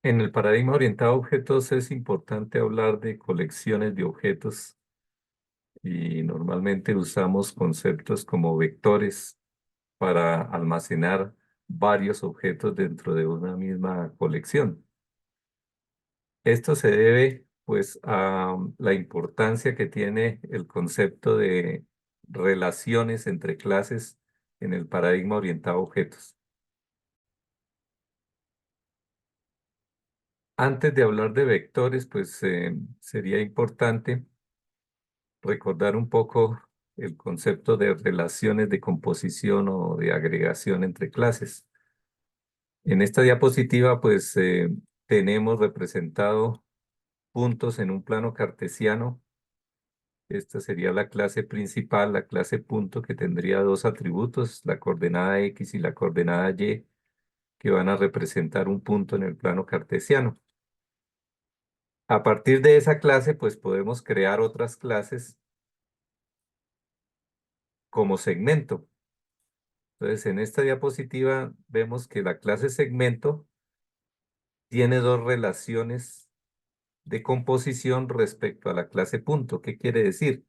En el paradigma orientado a objetos es importante hablar de colecciones de objetos y normalmente usamos conceptos como vectores para almacenar varios objetos dentro de una misma colección. Esto se debe pues a la importancia que tiene el concepto de relaciones entre clases en el paradigma orientado a objetos. Antes de hablar de vectores, pues sería importante recordar un poco el concepto de relaciones de composición o de agregación entre clases. En esta diapositiva, pues tenemos representado puntos en un plano cartesiano. Esta sería la clase principal, la clase punto, que tendría dos atributos, la coordenada X y la coordenada Y, que van a representar un punto en el plano cartesiano. A partir de esa clase, pues podemos crear otras clases como segmento. Entonces, en esta diapositiva vemos que la clase segmento tiene dos relaciones de composición respecto a la clase punto. ¿Qué quiere decir?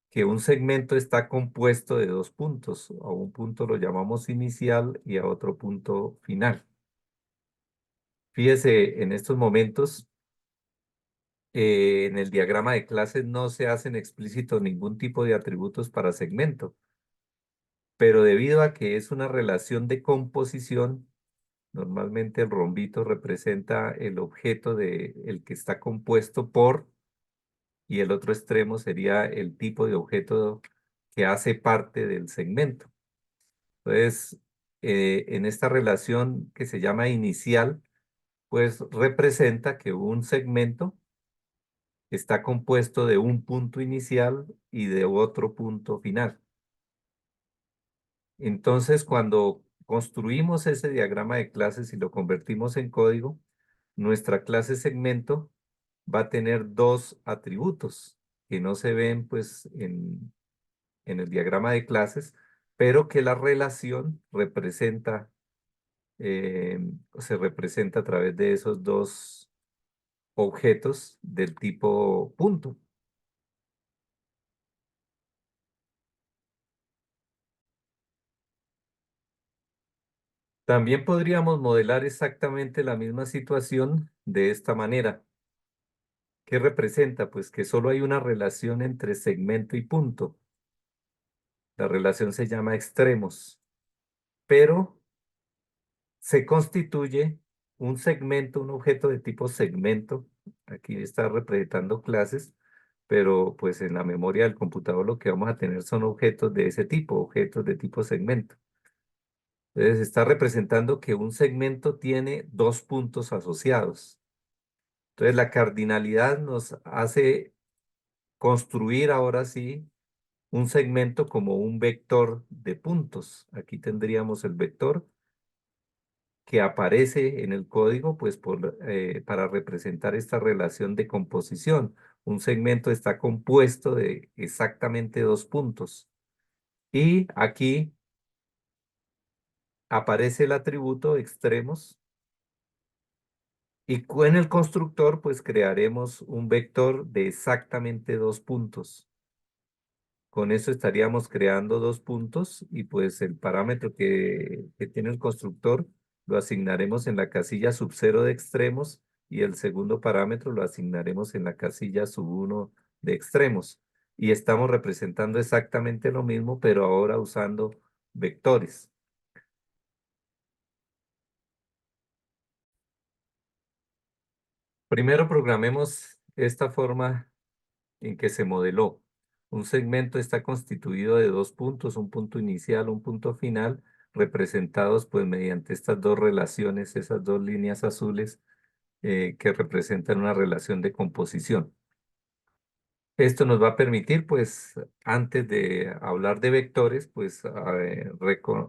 Que un segmento está compuesto de dos puntos. A un punto lo llamamos inicial y a otro punto final. Fíjese, en estos momentos, en el diagrama de clases no se hacen explícitos ningún tipo de atributos para segmento, pero debido a que es una relación de composición, normalmente el rombito representa el objeto de el que está compuesto por, y el otro extremo sería el tipo de objeto que hace parte del segmento. Entonces, en esta relación que se llama inicial, pues representa que un segmento está compuesto de un punto inicial y de otro punto final. Entonces, cuando construimos ese diagrama de clases y lo convertimos en código, nuestra clase segmento va a tener dos atributos que no se ven pues en el diagrama de clases, pero que la relación representa, se representa a través de esos dos objetos del tipo punto. También podríamos modelar exactamente la misma situación de esta manera. ¿Qué representa? Pues que solo hay una relación entre segmento y punto. La relación se llama extremos, pero se constituye un segmento, un objeto de tipo segmento. Aquí está representando clases, pero pues en la memoria del computador lo que vamos a tener son objetos de ese tipo, objetos de tipo segmento. Entonces está representando que un segmento tiene dos puntos asociados. Entonces la cardinalidad nos hace construir ahora sí un segmento como un vector de puntos. Aquí tendríamos el vector que aparece en el código pues para representar esta relación de composición. Un segmento está compuesto de exactamente dos puntos. Y aquí aparece el atributo extremos y en el constructor pues crearemos un vector de exactamente dos puntos. Con eso estaríamos creando dos puntos y pues el parámetro que tiene el constructor lo asignaremos en la casilla sub 0 de extremos y el segundo parámetro lo asignaremos en la casilla sub 1 de extremos. Y estamos representando exactamente lo mismo, pero ahora usando vectores. Primero programemos esta forma en que se modeló. Un segmento está constituido de dos puntos, un punto inicial, un punto final, representados pues mediante estas dos relaciones, esas dos líneas azules que representan una relación de composición. Esto nos va a permitir, pues, antes de hablar de vectores, pues,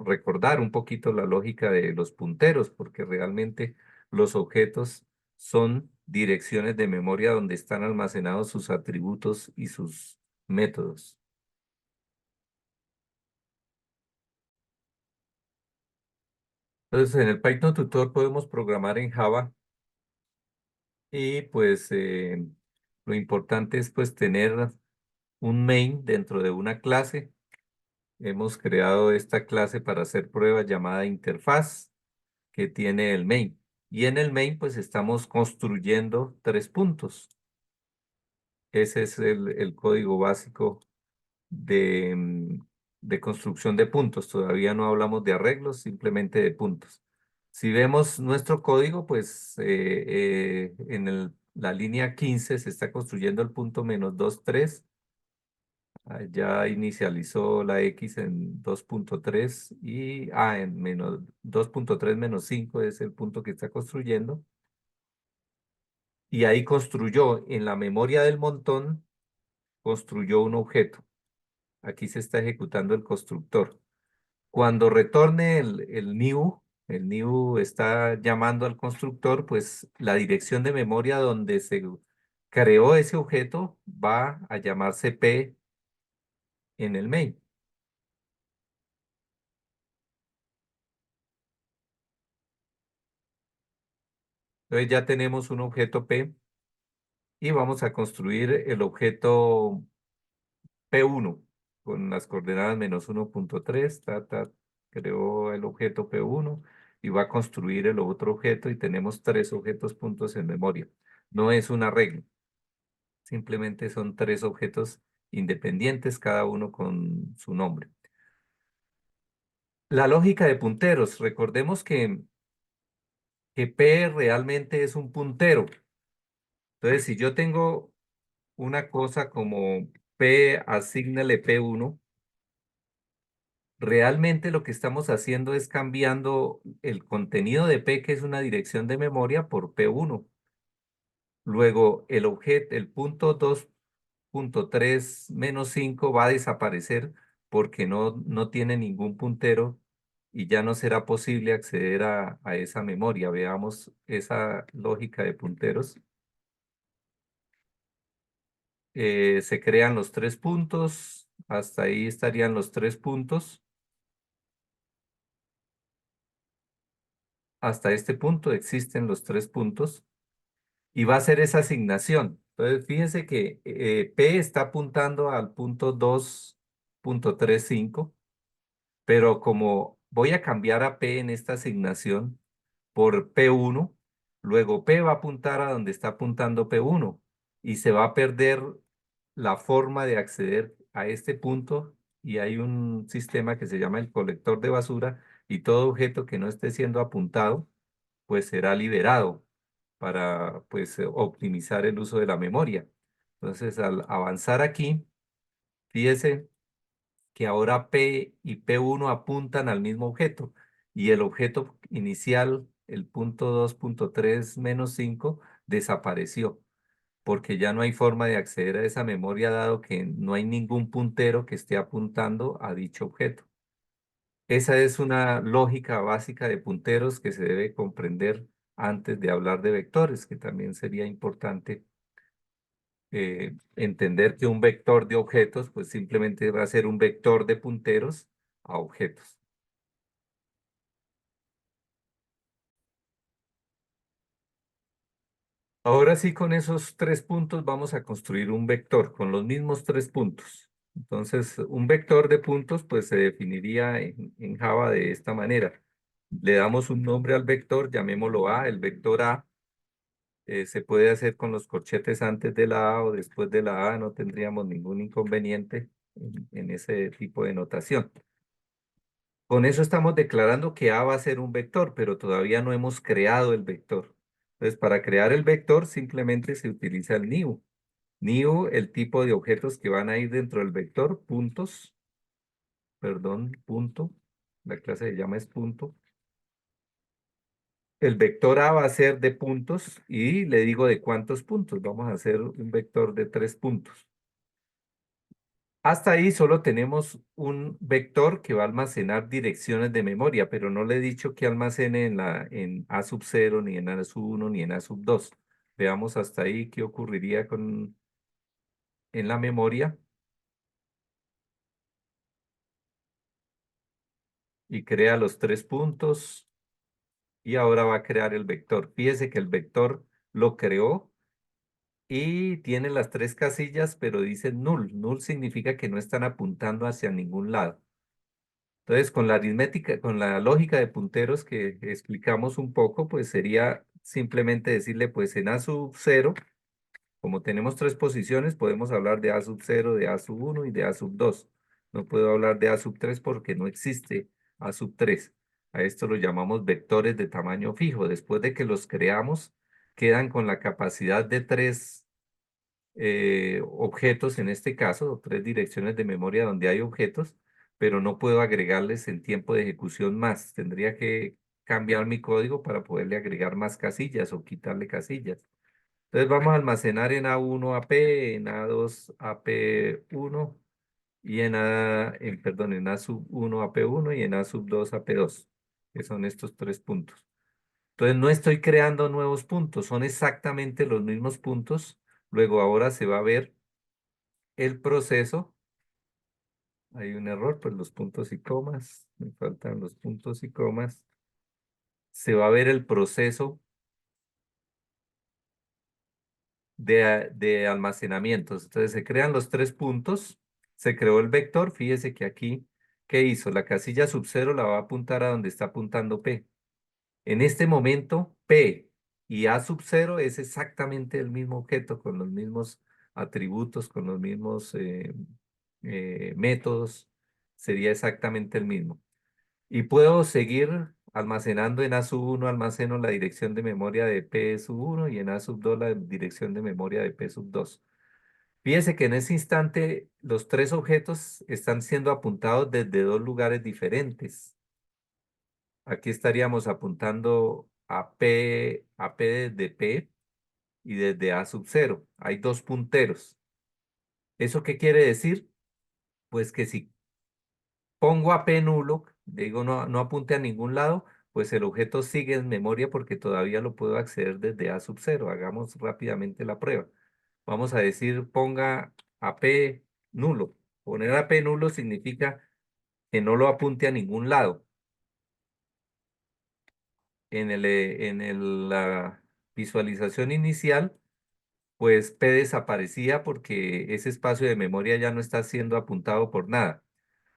recordar un poquito la lógica de los punteros, porque realmente los objetos son direcciones de memoria donde están almacenados sus atributos y sus métodos. Entonces, en el Python tutor podemos programar en Java Y pues lo importante es pues tener un main dentro de una clase. Hemos creado esta clase para hacer pruebas llamada interfaz que tiene el main. Y en el main pues estamos construyendo tres puntos. Ese es el código básico de, de construcción de puntos. Todavía no hablamos de arreglos, simplemente de puntos. Si vemos nuestro código, pues en la línea 15 se está construyendo el punto -2, 3. Ya inicializó la X en 2.3 y en menos 2.3 -5 es el punto que está construyendo. Y ahí construyó en la memoria del montón, construyó un objeto. Aquí se está ejecutando el constructor. Cuando retorne el new está llamando al constructor, pues la dirección de memoria donde se creó ese objeto va a llamarse P en el main. Entonces ya tenemos un objeto P y vamos a construir el objeto P1 con las coordenadas -1.3, creó el objeto P1 y va a construir el otro objeto y tenemos tres objetos puntos en memoria. No es un arreglo, simplemente son tres objetos independientes, cada uno con su nombre. La lógica de punteros, recordemos que P realmente es un puntero. Entonces, si yo tengo una cosa como P, asígnale P1. Realmente lo que estamos haciendo es cambiando el contenido de P, que es una dirección de memoria, por P1. Luego el objeto, el punto 2.3 -5 va a desaparecer porque no tiene ningún puntero y ya no será posible acceder a esa memoria. Veamos esa lógica de punteros. Se crean los tres puntos, hasta ahí estarían los tres puntos. Hasta este punto existen los tres puntos y va a ser esa asignación. Entonces, fíjense que P está apuntando al punto 2.35, pero como voy a cambiar a P en esta asignación por P1, luego P va a apuntar a donde está apuntando P1 y se va a perder la forma de acceder a este punto y hay un sistema que se llama el colector de basura y todo objeto que no esté siendo apuntado pues será liberado para pues optimizar el uso de la memoria. Entonces, al avanzar aquí, fíjese que ahora P y P1 apuntan al mismo objeto y el objeto inicial, el punto 2.3 -5, desapareció porque ya no hay forma de acceder a esa memoria dado que no hay ningún puntero que esté apuntando a dicho objeto. Esa es una lógica básica de punteros que se debe comprender antes de hablar de vectores, que también sería importante entender que un vector de objetos, pues simplemente va a ser un vector de punteros a objetos. Ahora sí, con esos tres puntos vamos a construir un vector con los mismos tres puntos. Entonces, un vector de puntos, pues se definiría en Java de esta manera. Le damos un nombre al vector, llamémoslo A, el vector A. Se puede hacer con los corchetes antes de la A o después de la A, no tendríamos ningún inconveniente en ese tipo de notación. Con eso estamos declarando que A va a ser un vector, pero todavía no hemos creado el vector. Entonces, para crear el vector simplemente se utiliza el new. New, el tipo de objetos que van a ir dentro del vector, puntos, perdón, punto. La clase se llama es punto. El vector A va a ser de puntos y le digo de cuántos puntos. Vamos a hacer un vector de 3 puntos. Hasta ahí solo tenemos un vector que va a almacenar direcciones de memoria, pero no le he dicho que almacene en A sub 0, ni en A sub 1, ni en A sub 2. Veamos hasta ahí qué ocurriría en la memoria y crea los 3 puntos y ahora va a crear el vector. Fíjese que el vector lo creó y tiene las tres casillas, pero dice null. Null significa que no están apuntando hacia ningún lado. Entonces, con la aritmética, con la lógica de punteros que explicamos un poco, pues sería simplemente decirle, pues en A sub 0, como tenemos tres posiciones, podemos hablar de A sub 0, de A sub 1 y de A sub 2. No puedo hablar de A sub 3 porque no existe A sub 3. A esto lo llamamos vectores de tamaño fijo. Después de que los creamos, quedan con la capacidad de tres objetos en este caso, o tres direcciones de memoria donde hay objetos, pero no puedo agregarles en tiempo de ejecución más. Tendría que cambiar mi código para poderle agregar más casillas o quitarle casillas. Entonces vamos a almacenar en A1 AP, en A2 AP1 y perdón, en A sub 1 AP1 y en A sub 2 AP2, que son estos tres puntos. Entonces no estoy creando nuevos puntos, son exactamente los mismos puntos. Luego ahora se va a ver el proceso. Hay un error, pues los puntos y comas, me faltan los puntos y comas. Se va a ver el proceso de almacenamientos. Entonces se crean los tres puntos, se creó el vector, fíjese que aquí, ¿qué hizo? La casilla sub 0 la va a apuntar a donde está apuntando P. En este momento, P y A sub 0 es exactamente el mismo objeto, con los mismos atributos, con los mismos métodos, sería exactamente el mismo. Y puedo seguir almacenando en A sub 1, almaceno la dirección de memoria de P sub 1 y en A sub 2 la dirección de memoria de P sub 2. Fíjese que en ese instante los tres objetos están siendo apuntados desde dos lugares diferentes. Aquí estaríamos apuntando a P desde P y desde A sub 0. Hay dos punteros. ¿Eso qué quiere decir? Pues que si pongo a P nulo, digo no, no apunte a ningún lado, pues el objeto sigue en memoria porque todavía lo puedo acceder desde A sub 0. Hagamos rápidamente la prueba. Vamos a decir ponga a P nulo. Poner a P nulo significa que no lo apunte a ningún lado. La visualización inicial, pues P desaparecía porque ese espacio de memoria ya no está siendo apuntado por nada.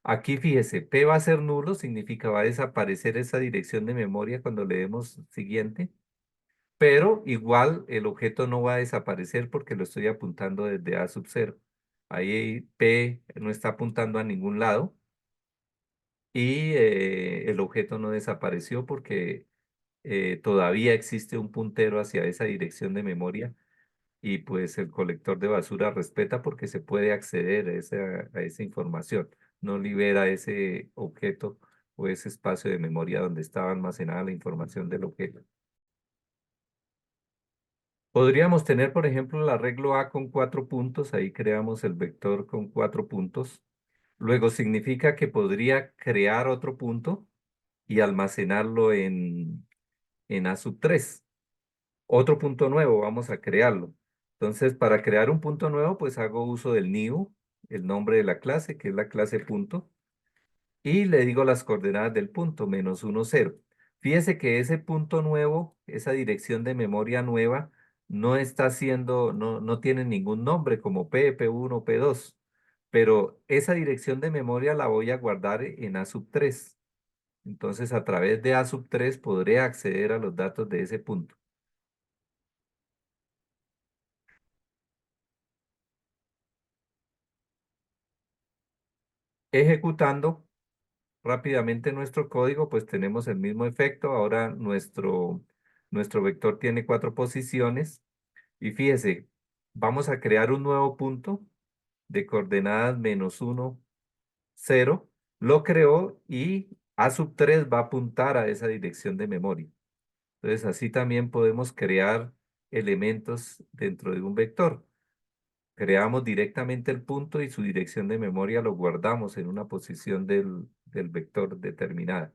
Aquí fíjese, P va a ser nulo, significa va a desaparecer esa dirección de memoria cuando le demos siguiente, pero igual el objeto no va a desaparecer porque lo estoy apuntando desde A sub 0. Ahí P no está apuntando a ningún lado y el objeto no desapareció porque todavía existe un puntero hacia esa dirección de memoria y pues el colector de basura respeta porque se puede acceder a esa información, no libera ese objeto o ese espacio de memoria donde estaba almacenada la información del objeto. Podríamos tener, por ejemplo, el arreglo A con 4 puntos, ahí creamos el vector con 4 puntos. Luego significa que podría crear otro punto y almacenarlo en A sub 3. Otro punto nuevo, vamos a crearlo. Entonces, para crear un punto nuevo, pues hago uso del new, el nombre de la clase, que es la clase punto, y le digo las coordenadas del punto, -1, 0. Fíjese que ese punto nuevo, esa dirección de memoria nueva, no está haciendo, no tiene ningún nombre como P, P1, P2, pero esa dirección de memoria la voy a guardar en A sub 3. Entonces, a través de A sub 3 podré acceder a los datos de ese punto. Ejecutando rápidamente nuestro código, pues tenemos el mismo efecto. Ahora nuestro vector tiene 4 posiciones. Y fíjese, vamos a crear un nuevo punto de coordenadas -1, 0. Lo creó y A sub 3 va a apuntar a esa dirección de memoria. Entonces, así también podemos crear elementos dentro de un vector. Creamos directamente el punto y su dirección de memoria lo guardamos en una posición del vector determinada.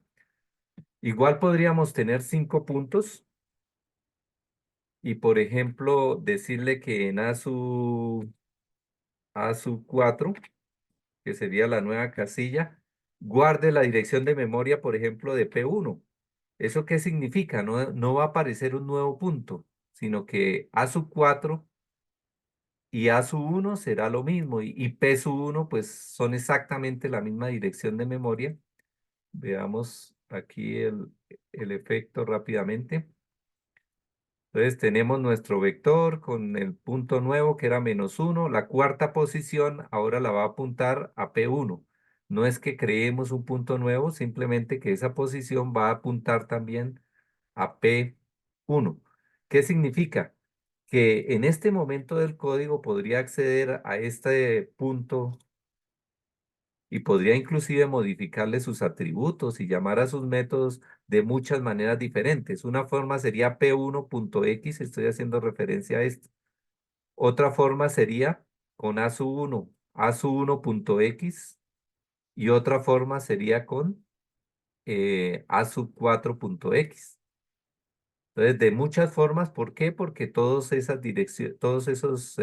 Igual podríamos tener 5 puntos y, por ejemplo, decirle que en A sub 4, que sería la nueva casilla, guarde la dirección de memoria, por ejemplo, de P1. ¿Eso qué significa? No va a aparecer un nuevo punto, sino que A sub 4 y A sub 1 será lo mismo y P sub 1 pues son exactamente la misma dirección de memoria. Veamos aquí el efecto rápidamente. Entonces tenemos nuestro vector con el punto nuevo que era -1. La cuarta posición ahora la va a apuntar a P1. No es que creemos un punto nuevo, simplemente que esa posición va a apuntar también a P1. ¿Qué significa? Que en este momento del código podría acceder a este punto y podría inclusive modificarle sus atributos y llamar a sus métodos de muchas maneras diferentes. Una forma sería p1.x, estoy haciendo referencia a esto. Otra forma sería con a sub 1, a sub 1.x y otra forma sería con a sub 4.x. Entonces, de muchas formas, ¿por qué? Porque todos esas direcciones, todos esos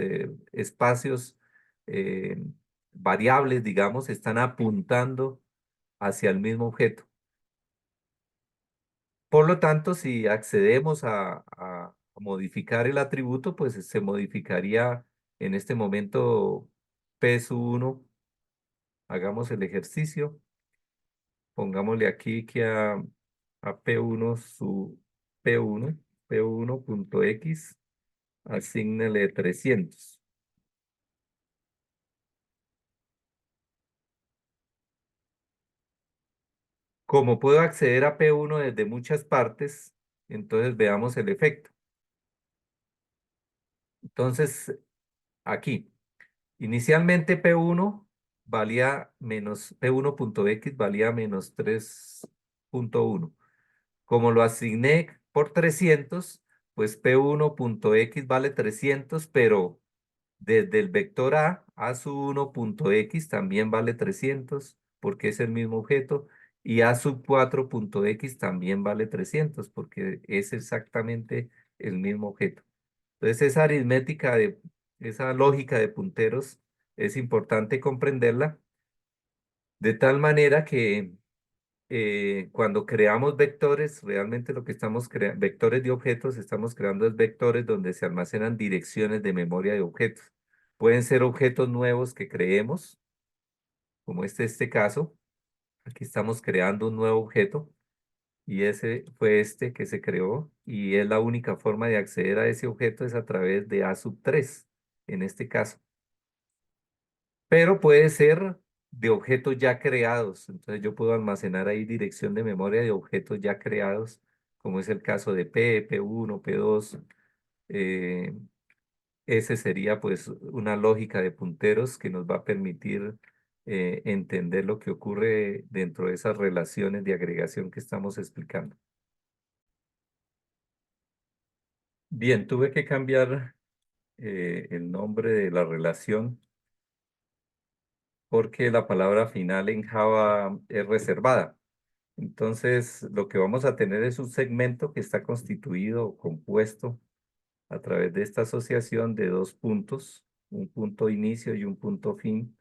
espacios eh, variables, digamos, están apuntando hacia el mismo objeto. Por lo tanto, si accedemos a modificar el atributo, pues se modificaría en este momento P1. Hagamos el ejercicio. Pongámosle aquí que a P1 su P1, P1.x, asígnele 300. Como puedo acceder a P1 desde muchas partes, entonces veamos el efecto. Entonces, aquí. Inicialmente P1 valía menos, P1.x valía -3.1. Como lo asigné por 300, pues P1.x vale 300, pero desde el vector A sub 1.x también vale 300, porque es el mismo objeto, y A sub 4.x también vale 300, porque es exactamente el mismo objeto. Entonces, esa lógica de punteros es importante comprenderla de tal manera que cuando creamos vectores, realmente lo que estamos creando, vectores de objetos, estamos creando es vectores donde se almacenan direcciones de memoria de objetos. Pueden ser objetos nuevos que creemos, como este caso. Aquí estamos creando un nuevo objeto y ese fue este que se creó y es la única forma de acceder a ese objeto es a través de A sub 3 en este caso. Pero puede ser de objetos ya creados. Entonces yo puedo almacenar ahí dirección de memoria de objetos ya creados, como es el caso de P1, P2. eh, Ese sería pues una lógica de punteros que nos va a permitir entender lo que ocurre dentro de esas relaciones de agregación que estamos explicando. Bien, tuve que cambiar el nombre de la relación porque la palabra final en Java es reservada. Entonces, lo que vamos a tener es un segmento que está constituido o compuesto a través de esta asociación de dos puntos, un punto inicio y un punto fin.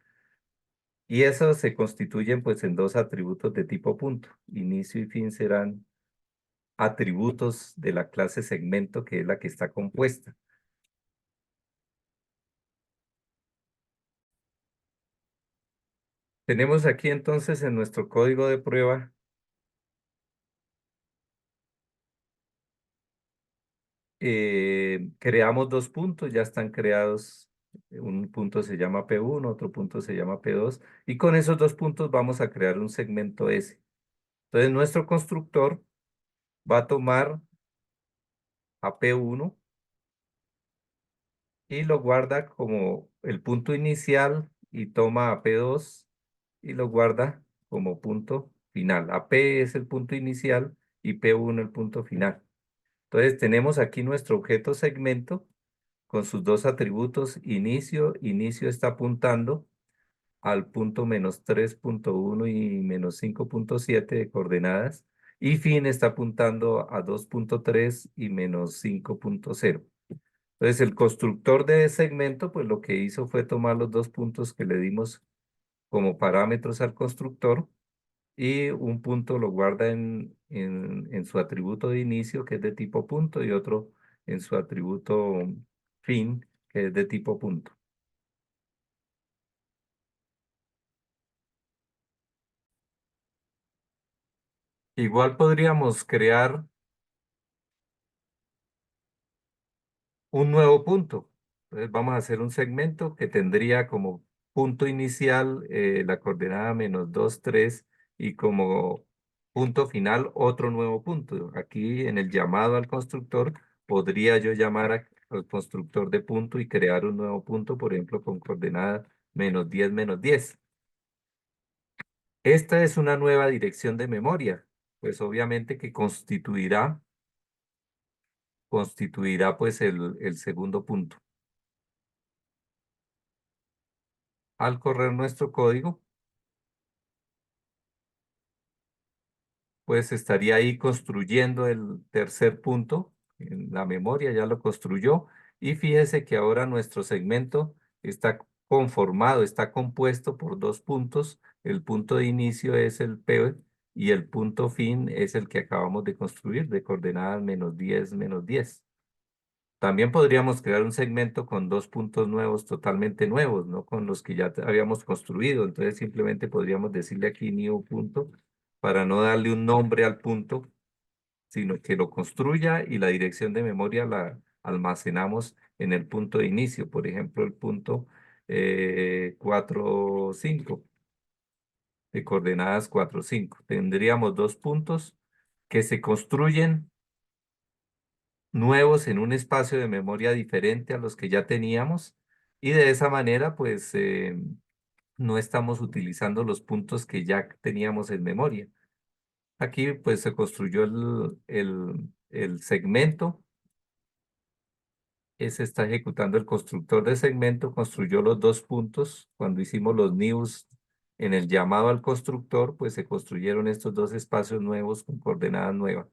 Y esos se constituyen pues en dos atributos de tipo punto. Inicio y fin serán atributos de la clase segmento, que es la que está compuesta. Tenemos aquí entonces en nuestro código de prueba creamos dos puntos, ya están creados. Un punto se llama P1, otro punto se llama P2, y con esos dos puntos vamos a crear un segmento S. Entonces, nuestro constructor va a tomar a P1 y lo guarda como el punto inicial y toma a P2 y lo guarda como punto final. AP es el punto inicial y P1 el punto final. Entonces, tenemos aquí nuestro objeto segmento con sus dos atributos inicio. Inicio está apuntando al punto -3.1 y -5.7 de coordenadas. Y fin está apuntando a 2.3 y -5.0. Entonces el constructor de segmento, pues lo que hizo fue tomar los dos puntos que le dimos como parámetros al constructor y un punto lo guarda en su atributo de inicio, que es de tipo punto, y otro en su atributo fin, que es de tipo punto. Igual podríamos crear un nuevo punto. Entonces vamos a hacer un segmento que tendría como punto inicial la coordenada -2, 3 y como punto final otro nuevo punto. Aquí en el llamado al constructor podría yo llamar al constructor de punto y crear un nuevo punto, por ejemplo, con coordenada -10, -10. Esta es una nueva dirección de memoria, pues obviamente que constituirá pues el segundo punto. Al correr nuestro código, pues estaría ahí construyendo el tercer punto en la memoria, ya lo construyó. Y fíjese que ahora nuestro segmento está conformado, está compuesto por dos puntos. El punto de inicio es el P y el punto fin es el que acabamos de construir, de coordenadas -10, -10. También podríamos crear un segmento con dos puntos nuevos, totalmente nuevos, no con los que ya habíamos construido. Entonces simplemente podríamos decirle aquí new punto para no darle un nombre al punto, sino que lo construya y la dirección de memoria la almacenamos en el punto de inicio. Por ejemplo, el punto 4, 5, de coordenadas 4, 5. Tendríamos dos puntos que se construyen nuevos en un espacio de memoria diferente a los que ya teníamos y de esa manera pues no estamos utilizando los puntos que ya teníamos en memoria. Aquí pues se construyó el segmento, se está ejecutando el constructor de segmento, construyó los dos puntos. Cuando hicimos los news en el llamado al constructor, pues se construyeron estos dos espacios nuevos con coordenadas nuevas.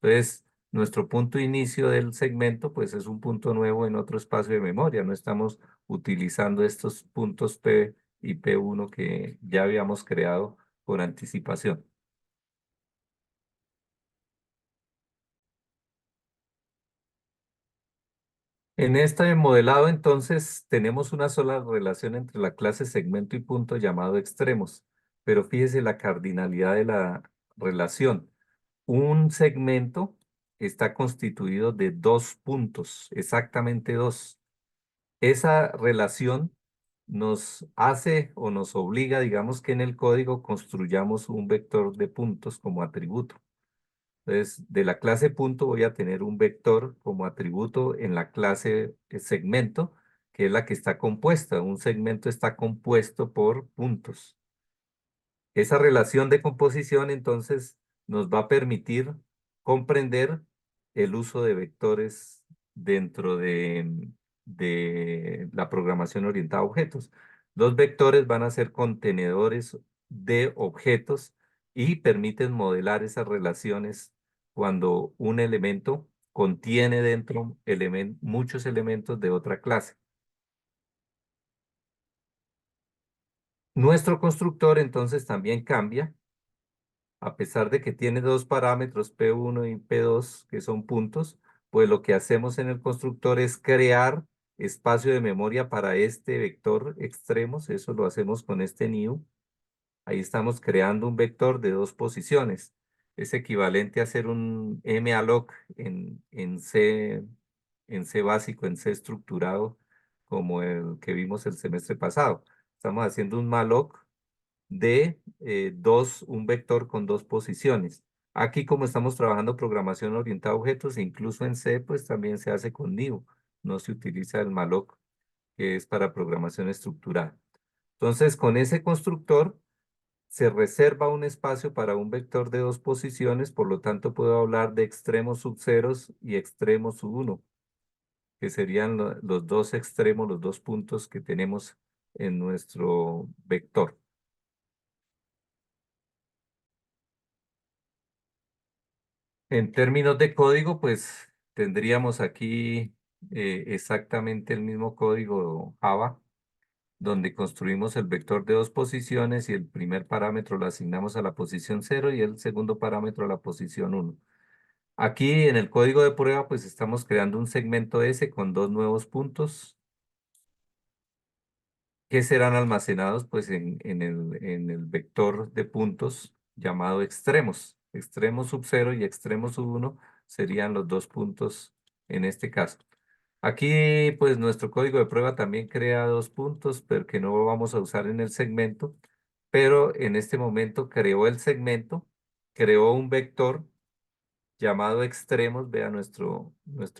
Entonces, nuestro punto de inicio del segmento, pues es un punto nuevo en otro espacio de memoria. No estamos utilizando estos puntos P y P1 que ya habíamos creado con anticipación. En este modelado, entonces, tenemos una sola relación entre la clase segmento y punto llamado extremos, pero fíjese la cardinalidad de la relación. Un segmento está constituido de dos puntos, exactamente dos. Esa relación nos hace o nos obliga, digamos que en el código construyamos un vector de puntos como atributo. Entonces, de la clase punto voy a tener un vector como atributo en la clase segmento, que es la que está compuesta. Un segmento está compuesto por puntos. Esa relación de composición entonces nos va a permitir comprender el uso de vectores dentro de la programación orientada a objetos. Los vectores van a ser contenedores de objetos y permiten modelar esas relaciones cuando un elemento contiene dentro muchos elementos de otra clase. Nuestro constructor entonces también cambia a pesar de que tiene dos parámetros, P1 y P2, que son puntos, pues lo que hacemos en el constructor es crear espacio de memoria para este vector extremos, eso lo hacemos con este new. Ahí estamos creando un vector de dos posiciones. Es equivalente a hacer un malloc en C básico, en C estructurado, como el que vimos el semestre pasado. Estamos haciendo un malloc de un vector con dos posiciones. Aquí como estamos trabajando programación orientada a objetos, incluso en C, pues también se hace con new. No se utiliza el malloc, que es para programación estructurada. Entonces, con ese constructor se reserva un espacio para un vector de dos posiciones, por lo tanto puedo hablar de extremos sub ceros y extremos sub 1, que serían los dos extremos, los dos puntos que tenemos en nuestro vector. En términos de código, pues tendríamos aquí exactamente el mismo código Java, donde construimos el vector de dos posiciones y el primer parámetro lo asignamos a la posición 0 y el segundo parámetro a la posición 1. Aquí en el código de prueba, pues estamos creando un segmento S con dos nuevos puntos que serán almacenados pues en el vector de puntos llamado extremos. Extremo sub 0 y extremo sub 1 serían los dos puntos en este caso. Aquí pues nuestro código de prueba también crea dos puntos, pero que no vamos a usar en el segmento, pero en este momento creó el segmento, creó un vector llamado extremos, vea nuestro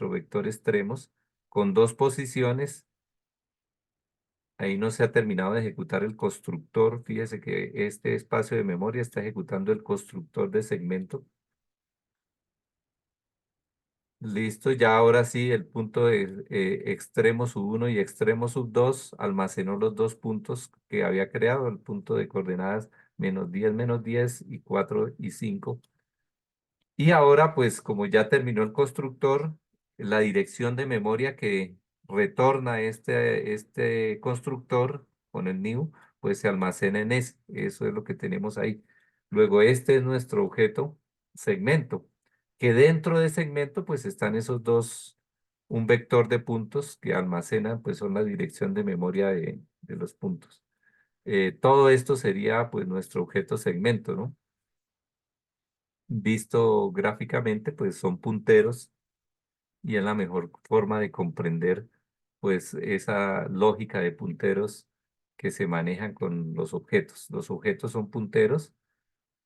vector extremos, con dos posiciones. Ahí no se ha terminado de ejecutar el constructor. Fíjese que este espacio de memoria está ejecutando el constructor de segmento. Listo, ya ahora sí el punto de extremo sub 1 y extremo sub 2 almacenó los dos puntos que había creado, el punto de coordenadas -10 y 4 y 5. Y ahora, pues como ya terminó el constructor, la dirección de memoria que retorna este constructor con el new, pues se almacena en ese. Eso es lo que tenemos ahí. Luego, este es nuestro objeto segmento, que dentro de segmento, pues están esos dos, un vector de puntos que almacenan, pues son la dirección de memoria de los puntos. Todo esto sería, pues, nuestro objeto segmento, ¿no? Visto gráficamente, pues son punteros y es la mejor forma de comprender pues esa lógica de punteros que se manejan con los objetos. Los objetos son punteros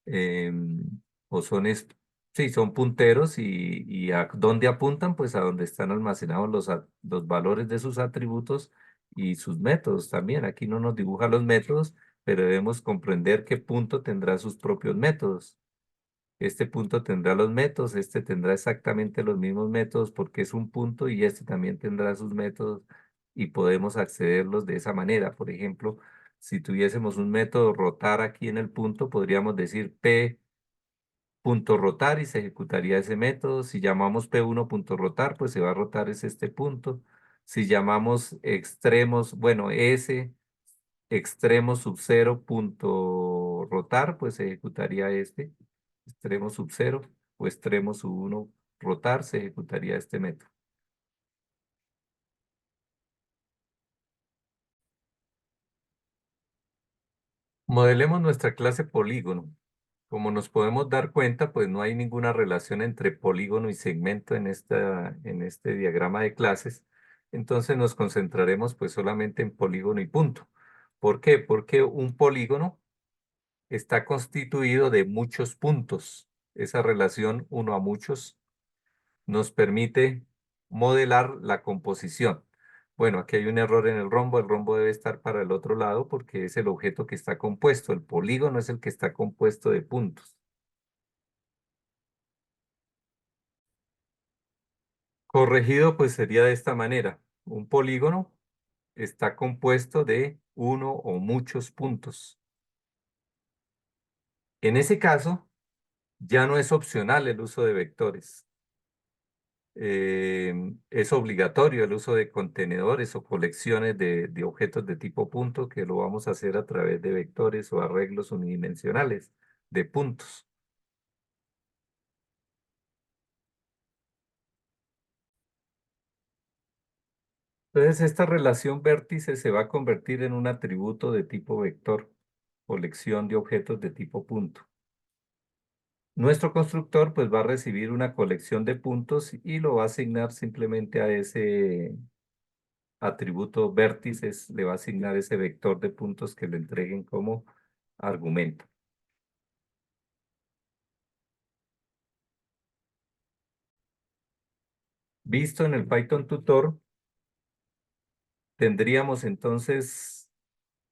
em, o son, sí, son punteros y a dónde apuntan, pues a donde están almacenados los valores de sus atributos y sus métodos también. Aquí no nos dibuja los métodos, pero debemos comprender qué punto tendrá sus propios métodos. Este punto tendrá los métodos, este tendrá exactamente los mismos métodos porque es un punto y este también tendrá sus métodos y podemos accederlos de esa manera. Por ejemplo, si tuviésemos un método rotar aquí en el punto, podríamos decir p punto rotar y se ejecutaría ese método. Si llamamos p1 punto rotar, pues se va a rotar es este punto. Si llamamos extremos, bueno, s extremo sub 0 punto rotar, pues se ejecutaría este, extremo sub 0 o extremo sub 1 rotar, se ejecutaría este método. Modelemos nuestra clase polígono. Como nos podemos dar cuenta, pues no hay ninguna relación entre polígono y segmento en este diagrama de clases. Entonces nos concentraremos pues solamente en polígono y punto. ¿Por qué? Porque un polígono está constituido de muchos puntos. Esa relación uno a muchos nos permite modelar la composición. Bueno, aquí hay un error en el rombo debe estar para el otro lado porque es el objeto que está compuesto, el polígono es el que está compuesto de puntos. Corregido pues sería de esta manera, un polígono está compuesto de uno o muchos puntos. En ese caso, ya no es opcional el uso de vectores. Es obligatorio el uso de contenedores o colecciones de objetos de tipo punto, que lo vamos a hacer a través de vectores o arreglos unidimensionales de puntos. Entonces, esta relación vértice se va a convertir en un atributo de tipo vector, colección de objetos de tipo punto. Nuestro constructor pues va a recibir una colección de puntos y lo va a asignar simplemente a ese atributo vértices, le va a asignar ese vector de puntos que le entreguen como argumento. Visto en el Python tutor, tendríamos entonces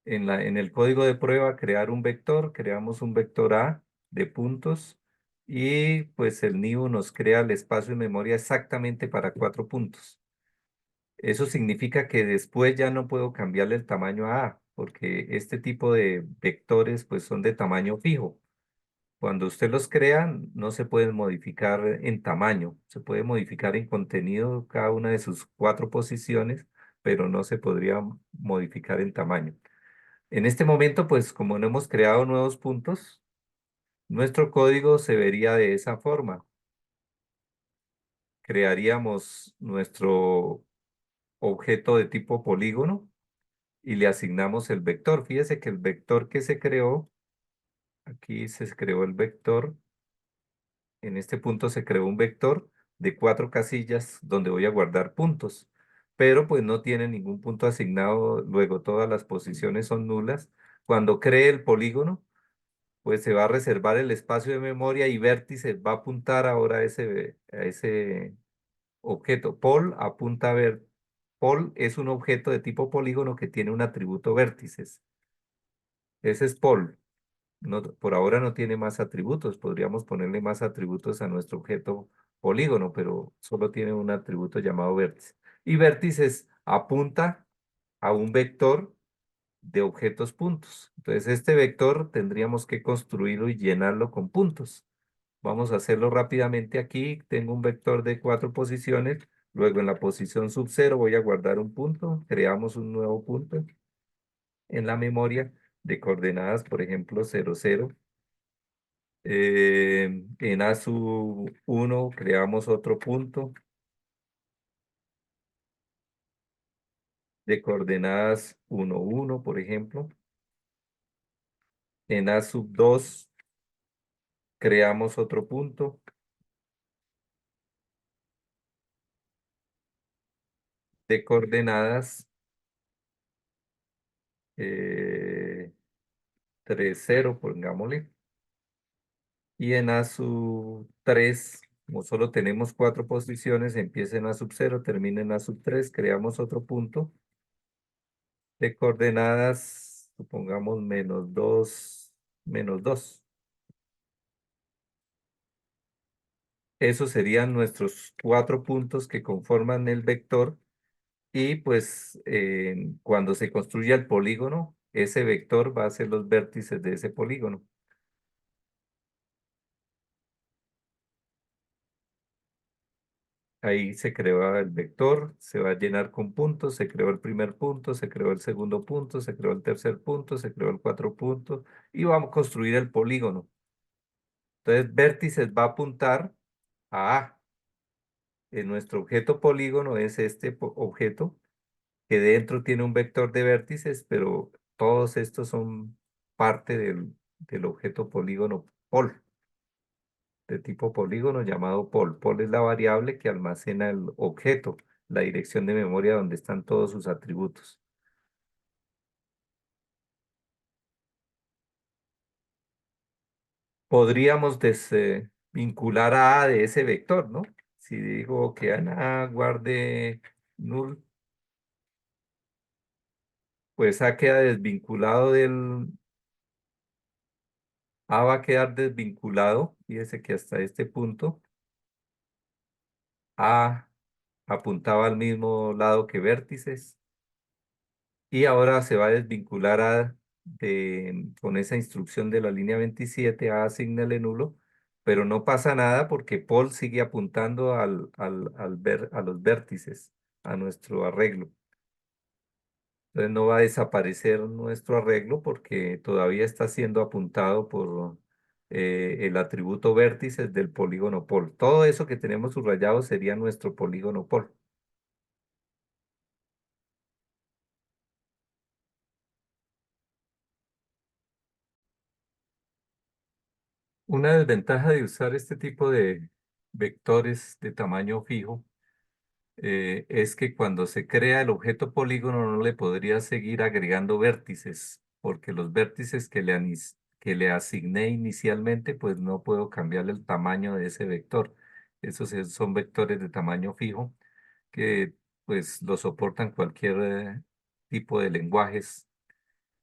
en el código de prueba crear un vector, creamos un vector A de puntos y pues el new nos crea el espacio de memoria exactamente para 4 puntos. Eso significa que después ya no puedo cambiarle el tamaño a A, porque este tipo de vectores pues son de tamaño fijo. Cuando usted los crea, no se pueden modificar en tamaño, se puede modificar en contenido cada una de sus 4 posiciones, pero no se podría modificar en tamaño. En este momento, pues como no hemos creado nuevos puntos, nuestro código se vería de esa forma. crearíamos nuestro objeto de tipo polígono y le asignamos el vector. Fíjese que el vector que se creó, aquí se creó el vector, en este punto se creó un vector de 4 casillas donde voy a guardar puntos, pero pues no tiene ningún punto asignado, luego todas las posiciones son nulas. Cuando cree el polígono, pues se va a reservar el espacio de memoria y vértice va a apuntar ahora a ese objeto. Pol apunta a ver. Pol es un objeto de tipo polígono que tiene un atributo vértices. Ese es pol. No, por ahora no tiene más atributos. Podríamos ponerle más atributos a nuestro objeto polígono, pero solo tiene un atributo llamado vértice. Y vértices apunta a un vector de objetos puntos. Entonces, este vector tendríamos que construirlo y llenarlo con puntos. Vamos a hacerlo rápidamente aquí. Tengo un vector de 4 posiciones. Luego en la posición sub 0 voy a guardar un punto. Creamos un nuevo punto en la memoria de coordenadas, por ejemplo, 0, 0. En A sub 1 creamos otro punto de coordenadas 1, 1, por ejemplo. En A sub 2 creamos otro punto de coordenadas 3, 0, pongámosle. Y en A sub 3, como solo tenemos 4 posiciones, empieza en A sub 0, termina en A sub 3, creamos otro punto de coordenadas, supongamos -2, -2. Esos serían nuestros 4 puntos que conforman el vector y pues cuando se construya el polígono, ese vector va a ser los vértices de ese polígono. Ahí se creó el vector, se va a llenar con puntos, se creó el primer punto, se creó el segundo punto, se creó el tercer punto, se creó el 4 puntos y vamos a construir el polígono. Entonces, vértices va a apuntar a A. Nuestro objeto polígono es este objeto que dentro tiene un vector de vértices, pero todos estos son parte del objeto polígono pol, de tipo polígono llamado pol. Pol es la variable que almacena el objeto, la dirección de memoria donde están todos sus atributos. Podríamos vincular a A de ese vector, ¿no? Si digo que Ana guarde null, pues A queda desvinculado A va a quedar desvinculado. Fíjese que hasta este punto A apuntaba al mismo lado que vértices y ahora se va a desvincular con esa instrucción de la línea 27 a asignale nulo, pero no pasa nada porque Paul sigue apuntando a los vértices, a nuestro arreglo. Entonces no va a desaparecer nuestro arreglo porque todavía está siendo apuntado por el atributo vértices del polígono Paul. Todo eso que tenemos subrayado sería nuestro polígono Paul. Una desventaja de usar este tipo de vectores de tamaño fijo es que cuando se crea el objeto polígono no le podría seguir agregando vértices, porque los vértices que le asigné inicialmente, pues no puedo cambiarle el tamaño de ese vector. Esos son vectores de tamaño fijo que pues lo soportan cualquier tipo de lenguajes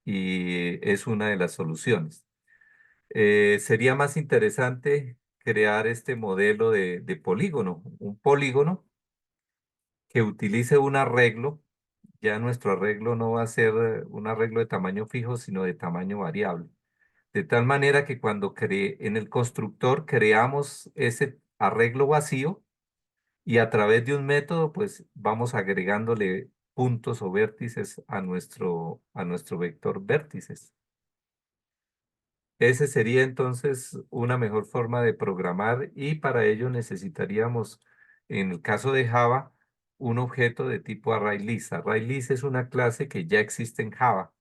y es una de las soluciones. Sería más interesante crear este modelo de polígono, un polígono que utilice un arreglo. Ya nuestro arreglo no va a ser un arreglo de tamaño fijo, sino de tamaño variable. De tal manera que cuando en el constructor creamos ese arreglo vacío y a través de un método, pues vamos agregándole puntos o vértices a nuestro vector vértices. Ese sería entonces una mejor forma de programar y para ello necesitaríamos en el caso de Java, un objeto de tipo ArrayList. ArrayList es una clase que ya existe en Java.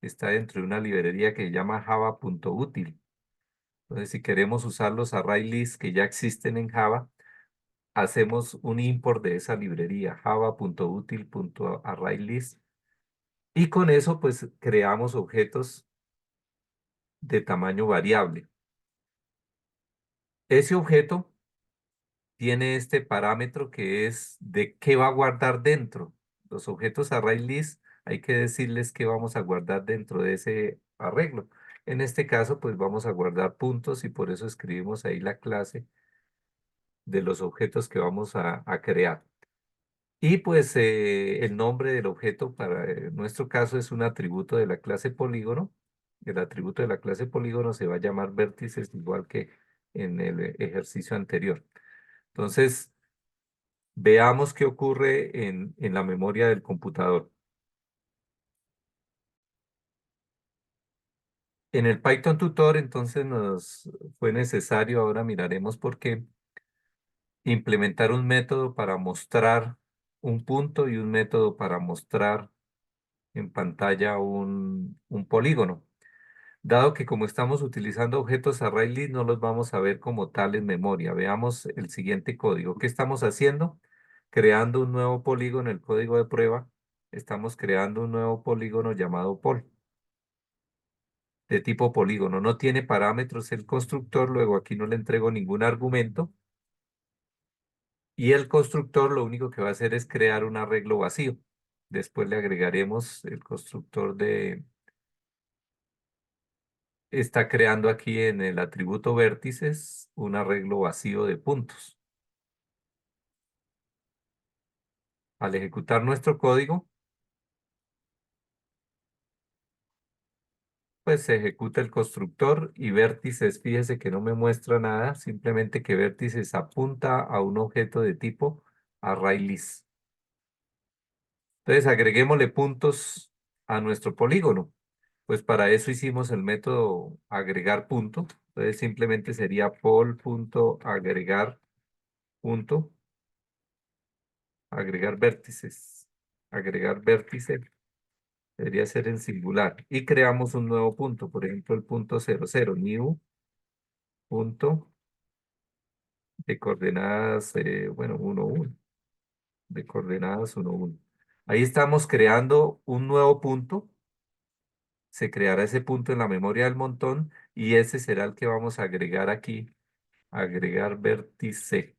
Está dentro de una librería que se llama java.util. Entonces, si queremos usar los ArrayList que ya existen en Java, hacemos un import de esa librería, java.util.arraylist, y con eso pues creamos objetos de tamaño variable. Ese objeto tiene este parámetro que es de qué va a guardar dentro. Los objetos ArrayList hay que decirles qué vamos a guardar dentro de ese arreglo. En este caso pues vamos a guardar puntos y por eso escribimos ahí la clase de los objetos que vamos a crear. Y pues el nombre del objeto para nuestro caso es un atributo de la clase polígono. El atributo de la clase polígono se va a llamar vértices igual que en el ejercicio anterior. Entonces, veamos qué ocurre en la memoria del computador. En el Python tutor, entonces nos fue necesario, ahora miraremos por qué, implementar un método para mostrar un punto y un método para mostrar en pantalla un polígono. Dado que como estamos utilizando objetos ArrayList, no los vamos a ver como tal en memoria. Veamos el siguiente código. ¿Qué estamos haciendo? Creando un nuevo polígono, el código de prueba. Estamos creando un nuevo polígono llamado pol, de tipo polígono. No tiene parámetros el constructor, luego aquí no le entrego ningún argumento. Y el constructor lo único que va a hacer es crear un arreglo vacío. Después le agregaremos el constructor de está creando aquí en el atributo vértices un arreglo vacío de puntos. Al ejecutar nuestro código, pues se ejecuta el constructor y vértices, fíjese que no me muestra nada, simplemente que vértices apunta a un objeto de tipo ArrayList. Entonces agreguémosle puntos a nuestro polígono. Pues para eso hicimos el método agregar punto. Entonces simplemente sería pol.agregar punto, agregar vértices. Agregar vértice debería ser en singular. Y creamos un nuevo punto, por ejemplo, el punto 00, new punto de coordenadas, bueno, 1, 1, de coordenadas 1, 1. Ahí estamos creando un nuevo punto. Se creará ese punto en la memoria del montón y ese será el que vamos a agregar aquí. Agregar vértice.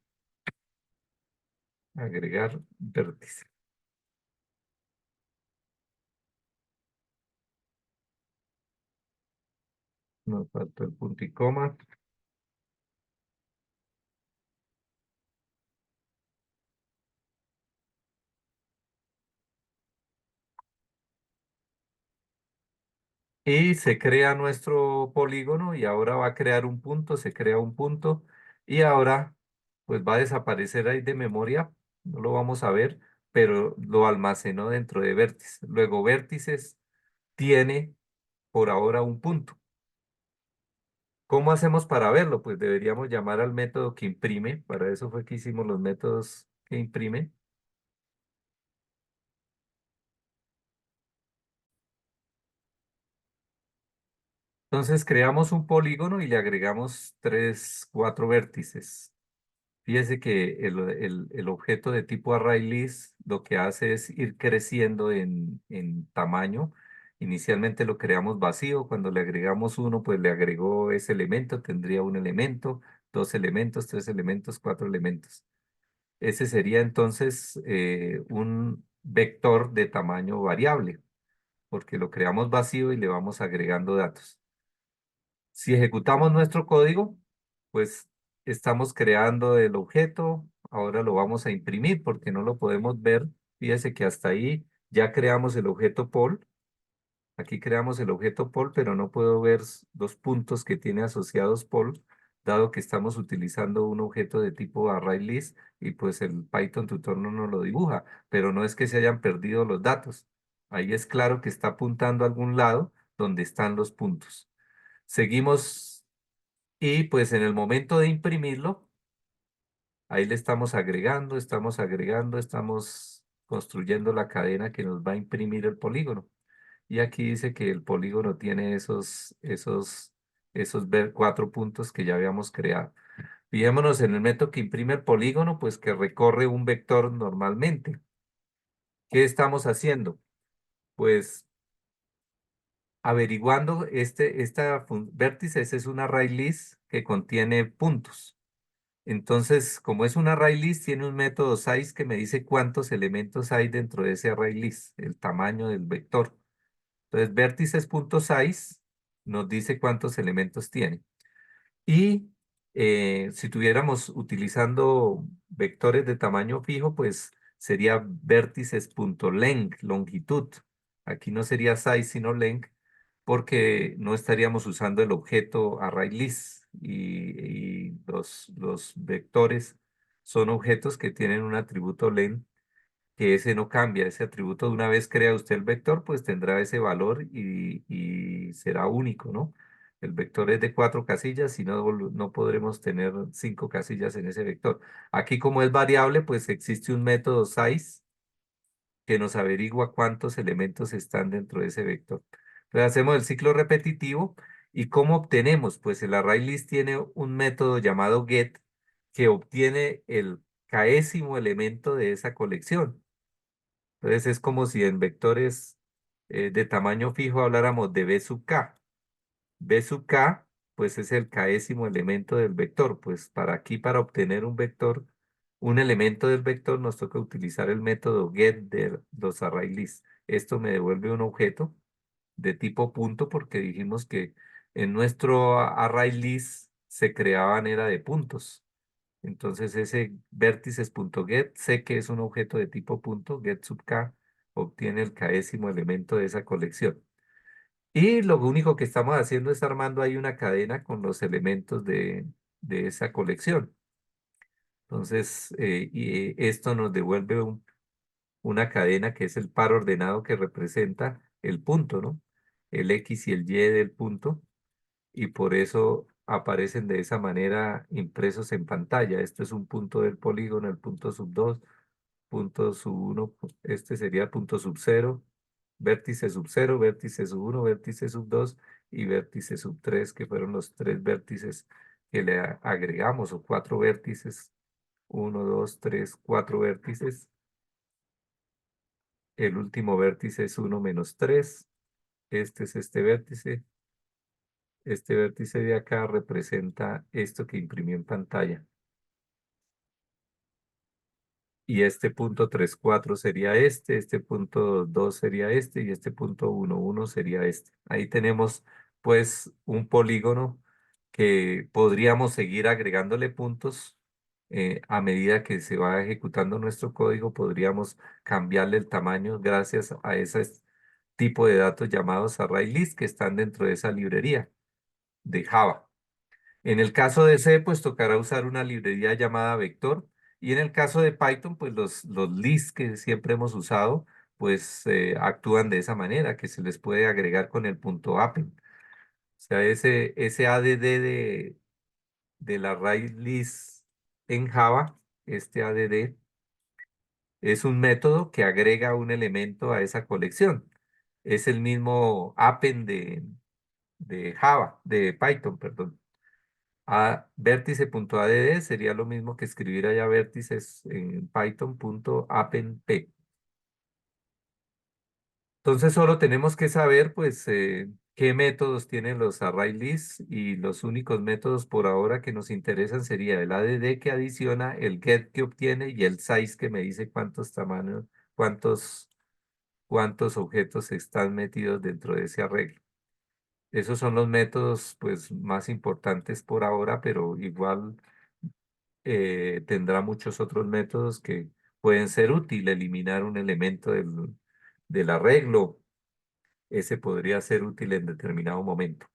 Agregar vértice. Nos faltó el punto y coma. Y se crea nuestro polígono y ahora va a crear un punto, se crea un punto y ahora pues va a desaparecer ahí de memoria, no lo vamos a ver, pero lo almacenó dentro de vértices. Luego vértices tiene por ahora un punto. ¿Cómo hacemos para verlo? Pues deberíamos llamar al método que imprime, para eso fue que hicimos los métodos que imprimen. Entonces creamos un polígono y le agregamos 3, 4 vértices. Fíjese que el objeto de tipo ArrayList lo que hace es ir creciendo en tamaño. Inicialmente lo creamos vacío, cuando le agregamos uno, pues le agregó ese elemento, tendría un elemento, dos elementos, tres elementos, cuatro elementos. Ese sería entonces un vector de tamaño variable, porque lo creamos vacío y le vamos agregando datos. Si ejecutamos nuestro código, pues estamos creando el objeto, ahora lo vamos a imprimir porque no lo podemos ver. Fíjese que hasta ahí ya creamos el objeto pol. Aquí creamos el objeto pol, pero no puedo ver los puntos que tiene asociados pol, dado que estamos utilizando un objeto de tipo ArrayList y pues el Python tutor no nos lo dibuja, pero no es que se hayan perdido los datos. Ahí es claro que está apuntando a algún lado donde están los puntos. Seguimos y pues en el momento de imprimirlo, Ahí le estamos agregando, estamos construyendo la cadena que nos va a imprimir el polígono. Y aquí dice que el polígono tiene esos 4 puntos que ya habíamos creado. Fijémonos en el método que imprime el polígono, pues que recorre un vector normalmente. ¿Qué estamos haciendo? Pues averiguando vértice, ese es un array list que contiene puntos. Entonces, como es un array list, tiene un método size que me dice cuántos elementos hay dentro de ese array list, el tamaño del vector. Entonces, vértices.size nos dice cuántos elementos tiene. Y si tuviéramos utilizando vectores de tamaño fijo, pues sería vértices.length, longitud. Aquí no sería size, sino length, porque no estaríamos usando el objeto arraylist. Y los vectores son objetos que tienen un atributo length que ese no cambia, ese atributo de una vez crea usted el vector, pues tendrá ese valor y será único, ¿no? El vector es de 4 casillas y no podremos tener 5 casillas en ese vector. Aquí como es variable, pues existe un método size que nos averigua cuántos elementos están dentro de ese vector. Entonces hacemos el ciclo repetitivo y ¿cómo obtenemos? Pues el ArrayList tiene un método llamado get que obtiene el késimo elemento de esa colección. Entonces es como si en vectores de tamaño fijo habláramos de b sub k. B sub k, pues es el késimo elemento del vector. Pues para obtener un vector, un elemento del vector, nos toca utilizar el método get de los array lists. Esto me devuelve un objeto de tipo punto porque dijimos que en nuestro array list se creaban era de puntos. Entonces ese vértices.get sé que es un objeto de tipo punto, get sub k obtiene el késimo elemento de esa colección. Y lo único que estamos haciendo es armando ahí una cadena con los elementos de esa colección. Entonces, esto nos devuelve una cadena que es el par ordenado que representa el punto, ¿no? El X y el Y del punto y por eso aparecen de esa manera impresos en pantalla. Esto es un punto del polígono, el punto sub 2, punto sub 1, este sería punto sub 0, vértice sub 0, vértice sub 1, vértice sub 2 y vértice sub 3, que fueron los 3 vértices que le agregamos, o 4 vértices, 1, 2, 3, 4 vértices. El último vértice es 1 - 3. Este es este vértice de acá representa esto que imprimí en pantalla. Y este punto 3, 4 sería este punto 2 sería este y este punto 1, 1 sería este. Ahí tenemos pues un polígono que podríamos seguir agregándole puntos a medida que se va ejecutando nuestro código, podríamos cambiarle el tamaño gracias a ese tipo de datos llamados ArrayList que están dentro de esa librería de Java. En el caso de C, pues tocará usar una librería llamada vector. Y en el caso de Python, pues los lists que siempre hemos usado, pues actúan de esa manera, que se les puede agregar con el punto append. O sea, ese add del array list en Java, este add, es un método que agrega un elemento a esa colección. Es el mismo append de Java, de Python, perdón. Vértice.add sería lo mismo que escribir allá vértices en python.appendp. Entonces solo tenemos que saber pues qué métodos tienen los array lists y los únicos métodos por ahora que nos interesan sería el add que adiciona, el get que obtiene y el size que me dice cuántos tamaños, cuántos, cuántos objetos están metidos dentro de ese arreglo. Esos son los métodos pues más importantes por ahora, pero igual tendrá muchos otros métodos que pueden ser útiles. Eliminar un elemento del arreglo, ese podría ser útil en determinado momento.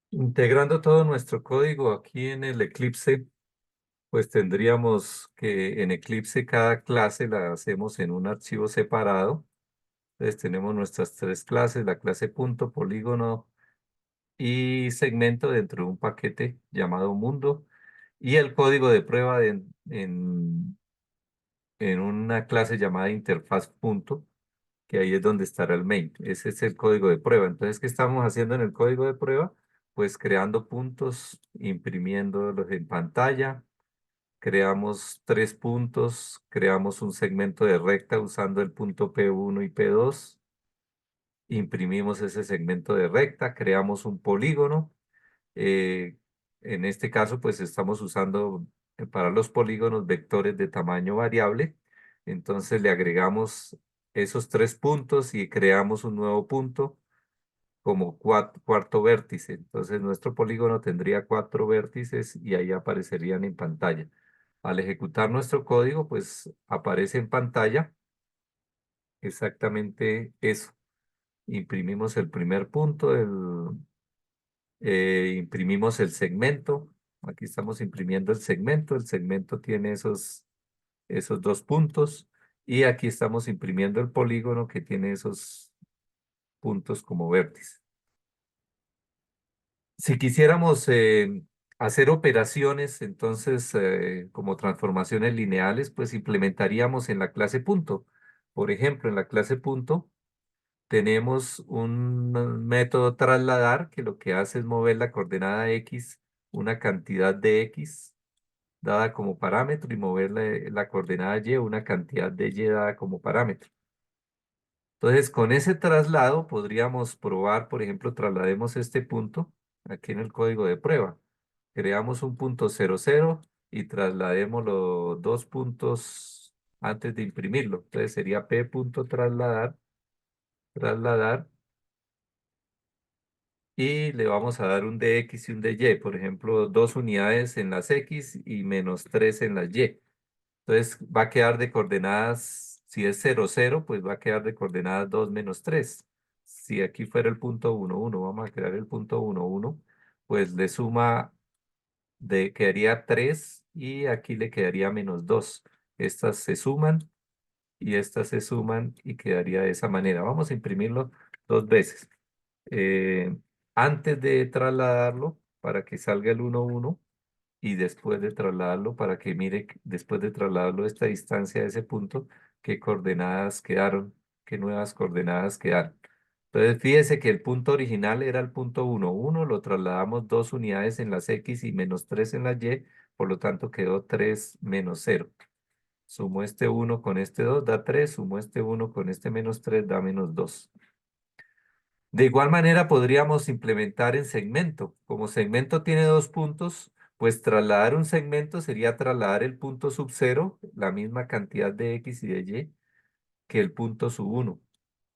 Integrando todo nuestro código aquí en el Eclipse, pues tendríamos que en Eclipse cada clase la hacemos en un archivo separado. Entonces tenemos nuestras 3 clases, la clase punto, polígono, y segmento dentro de un paquete llamado mundo y el código de prueba en una clase llamada interfaz punto, que ahí es donde estará el main. Ese es el código de prueba. Entonces, ¿qué estamos haciendo en el código de prueba? Pues creando puntos, imprimiéndolos en pantalla. Creamos 3 puntos, creamos un segmento de recta usando el punto P1 y P2, imprimimos ese segmento de recta, creamos un polígono. eh, en este caso, pues estamos usando para los polígonos vectores de tamaño variable. Entonces le agregamos esos 3 puntos y creamos un nuevo punto como cuarto vértice. Entonces nuestro polígono tendría 4 vértices y ahí aparecerían en pantalla. Al ejecutar nuestro código, pues aparece en pantalla exactamente eso. Imprimimos el primer punto, imprimimos el segmento. Aquí estamos imprimiendo el segmento. El segmento tiene esos 2 puntos. Y aquí estamos imprimiendo el polígono que tiene esos puntos como vértice. Si quisiéramos hacer operaciones, entonces, como transformaciones lineales, pues implementaríamos en la clase punto. Por ejemplo, en la clase punto tenemos un método trasladar que lo que hace es mover la coordenada x, una cantidad de x dada como parámetro y mover la coordenada y, una cantidad de y dada como parámetro. Entonces, con ese traslado podríamos probar, por ejemplo, traslademos este punto aquí en el código de prueba. Creamos un punto 0, 0 y traslademos los 2 puntos antes de imprimirlo. Entonces sería p punto trasladar, trasladar, y le vamos a dar un dx y un dy. Por ejemplo, 2 unidades en las x y -3 en las y. Entonces va a quedar de coordenadas, si es 0, 0, pues va a quedar de coordenadas 2 - 3. Si aquí fuera el punto 1, 1, vamos a crear el punto 1, 1, pues le suma, quedaría 3 y aquí le quedaría -2. Estas se suman y estas se suman y quedaría de esa manera. Vamos a imprimirlo 2 veces. Eh, Antes de trasladarlo para que salga el 1, 1 y después de trasladarlo para que mire, después de trasladarlo esta distancia de ese punto, qué coordenadas quedaron, qué nuevas coordenadas quedaron. Entonces, fíjese que el punto original era el punto 1, 1, lo trasladamos 2 unidades en las X y -3 en la Y, por lo tanto quedó 3 -0. Sumo este 1 con este 2 da 3, sumo este 1 con este -3 da -2. De igual manera podríamos implementar en segmento. Como segmento tiene 2 puntos, pues trasladar un segmento sería trasladar el punto sub 0, la misma cantidad de x y de y, que el punto sub 1.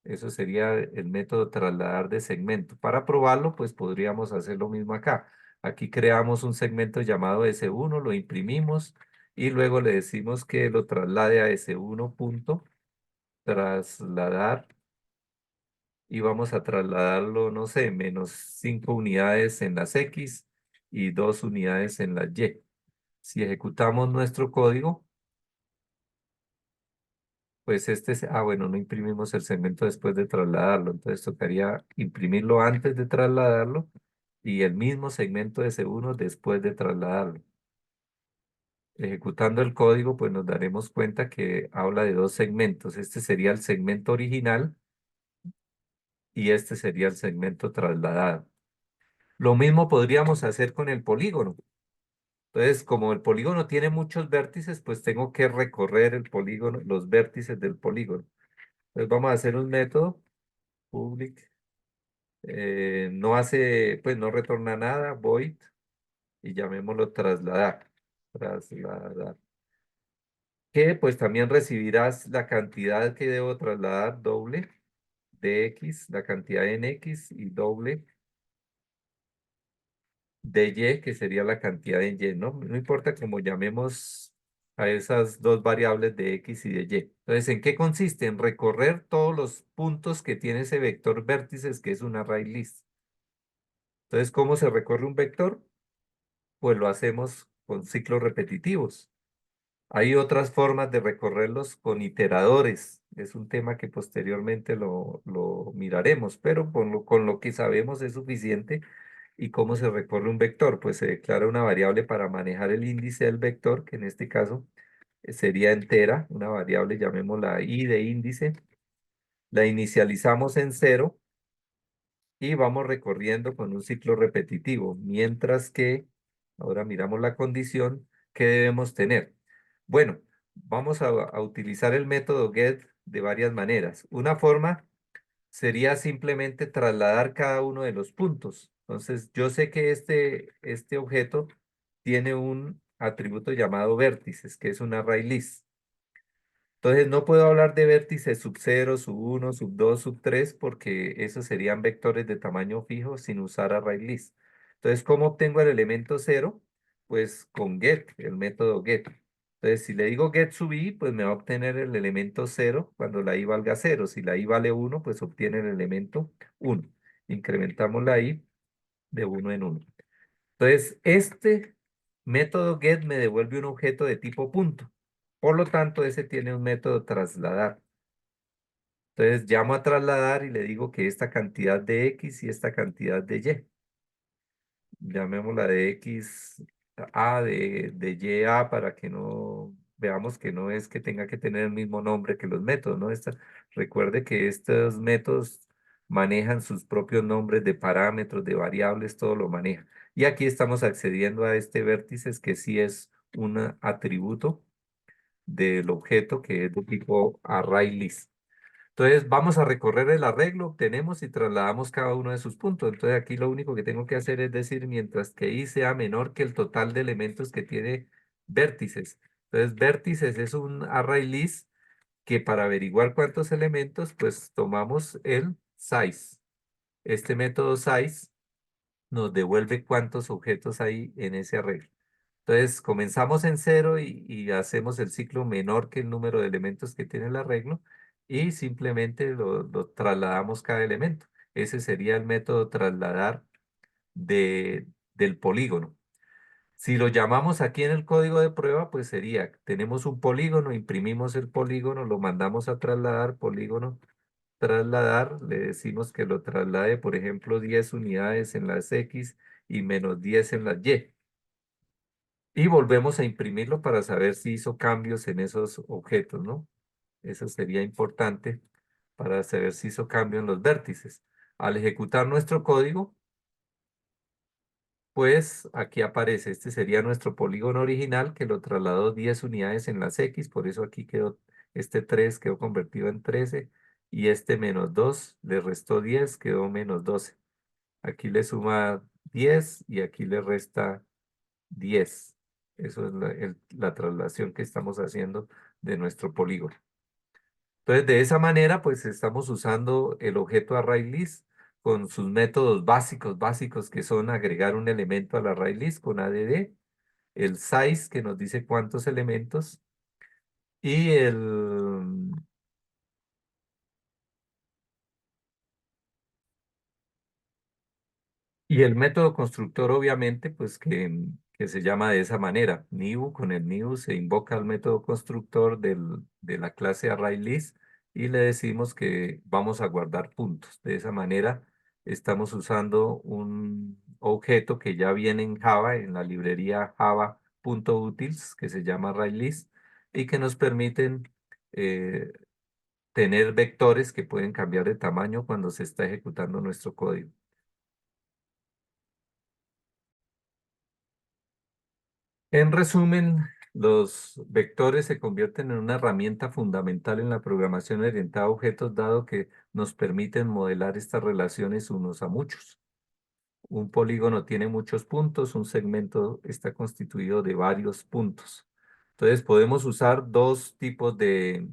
Eso sería el método trasladar de segmento. Para probarlo, pues podríamos hacer lo mismo acá. Aquí creamos un segmento llamado S1, lo imprimimos y luego le decimos que lo traslade a S1 punto, trasladar, y vamos a trasladarlo, no sé, -5 unidades en las X y 2 unidades en las Y. Si ejecutamos nuestro código, pues bueno, no imprimimos el segmento después de trasladarlo, entonces tocaría imprimirlo antes de trasladarlo y el mismo segmento de C1 después de trasladarlo. Ejecutando el código, pues nos daremos cuenta que habla de 2 segmentos. Este sería el segmento original y este sería el segmento trasladado. Lo mismo podríamos hacer con el polígono. Entonces, como el polígono tiene muchos vértices, pues tengo que recorrer el polígono, los vértices del polígono. Entonces vamos a hacer un método, public, no hace, pues no retorna nada, void, y llamémoslo trasladar, trasladar. Que pues también recibirás la cantidad que debo trasladar, doble, de x, la cantidad en x, y doble de y, que sería la cantidad en y, ¿no? No importa cómo llamemos a esas dos variables de x y de y. Entonces, ¿en qué consiste? En recorrer todos los puntos que tiene ese vector vértices, que es un array list. Entonces, ¿cómo se recorre un vector? Pues lo hacemos con ciclos repetitivos. Hay otras formas de recorrerlos con iteradores. Es un tema que posteriormente lo miraremos, pero con lo que sabemos es suficiente ¿Y cómo se recorre un vector? Pues se declara una variable para manejar el índice del vector, que en este caso sería entera, una variable, llamémosla i de índice. La inicializamos en cero y vamos recorriendo con un ciclo repetitivo, mientras que, ahora miramos la condición que debemos tener. Bueno, vamos a utilizar el método get de varias maneras. Una forma sería simplemente trasladar cada uno de los puntos. Entonces, yo sé que este objeto tiene un atributo llamado vértices, que es un array list. Entonces, no puedo hablar de vértices sub 0, sub 1, sub 2, sub 3, porque esos serían vectores de tamaño fijo sin usar array list. Entonces, ¿cómo obtengo el elemento 0? Pues con get, el método get. Entonces, si le digo get sub i, pues me va a obtener el elemento 0 cuando la i valga 0. Si la i vale 1, pues obtiene el elemento 1. Incrementamos la i de 1 en 1. Entonces, este método get me devuelve un objeto de tipo punto. Por lo tanto, ese tiene un método trasladar. Entonces, llamo a trasladar y le digo que esta cantidad de X y esta cantidad de Y. Llamémosla de X A, de Y A, para que no veamos que no es que tenga que tener el mismo nombre que los métodos, ¿no? Recuerde que estos métodos manejan sus propios nombres de parámetros, de variables, todo lo maneja. Y aquí estamos accediendo a este vértice que sí es un atributo del objeto que es de tipo ArrayList. Entonces vamos a recorrer el arreglo, obtenemos y trasladamos cada uno de sus puntos. Entonces aquí lo único que tengo que hacer es decir, mientras que i sea menor que el total de elementos que tiene vértices. Entonces vértices es un array list que para averiguar cuántos elementos, pues tomamos el size. Este método size nos devuelve cuántos objetos hay en ese arreglo. Entonces comenzamos en cero y hacemos el ciclo menor que el número de elementos que tiene el arreglo y simplemente lo trasladamos cada elemento. Ese sería el método trasladar del polígono. Si lo llamamos aquí en el código de prueba, pues sería, tenemos un polígono, imprimimos el polígono, lo mandamos a trasladar, polígono, trasladar, le decimos que lo traslade, por ejemplo, 10 unidades en las X y menos 10 en las Y. Y volvemos a imprimirlo para saber si hizo cambios en esos objetos, ¿no? Eso sería importante para saber si hizo cambio en los vértices. Al ejecutar nuestro código, pues aquí aparece, este sería nuestro polígono original que lo trasladó 10 unidades en las X, por eso aquí quedó, este 3 quedó convertido en 13 y este menos 2 le restó 10, quedó menos 12. Aquí le suma 10 y aquí le resta 10. Eso es la traslación que estamos haciendo de nuestro polígono. Entonces, de esa manera, pues estamos usando el objeto ArrayList con sus métodos básicos que son agregar un elemento al ArrayList con add, el size que nos dice cuántos elementos y el método constructor, obviamente, pues que se llama de esa manera. New, con el new se invoca el método constructor de la clase ArrayList y le decimos que vamos a guardar puntos. De esa manera estamos usando un objeto que ya viene en Java, en la librería java.utils, que se llama ArrayList, y que nos permiten tener vectores que pueden cambiar de tamaño cuando se está ejecutando nuestro código. En resumen, los vectores se convierten en una herramienta fundamental en la programación orientada a objetos, dado que nos permiten modelar estas relaciones unos a muchos. Un polígono tiene muchos puntos, un segmento está constituido de varios puntos. Entonces podemos usar dos tipos de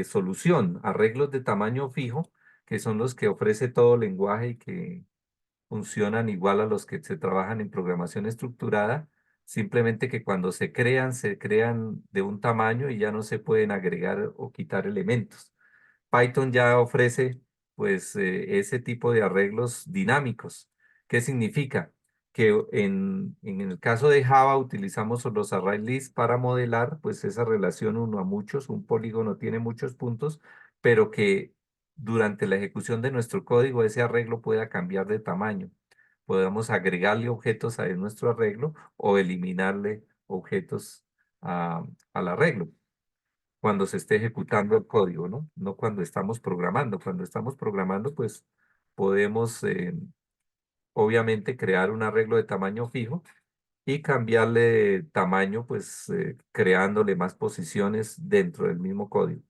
solución, arreglos de tamaño fijo, que son los que ofrece todo lenguaje y que funcionan igual a los que se trabajan en programación estructurada, simplemente que cuando se crean de un tamaño y ya no se pueden agregar o quitar elementos. Python ya ofrece pues ese tipo de arreglos dinámicos. ¿Qué significa? Que en el caso de Java utilizamos los array lists para modelar pues esa relación uno a muchos, un polígono tiene muchos puntos, pero que durante la ejecución de nuestro código ese arreglo pueda cambiar de tamaño. podamos agregarle objetos a nuestro arreglo o eliminarle objetos al arreglo cuando se esté ejecutando el código, ¿no? No cuando estamos programando. Cuando estamos programando, pues podemos obviamente crear un arreglo de tamaño fijo y cambiarle tamaño, pues creándole más posiciones dentro del mismo código.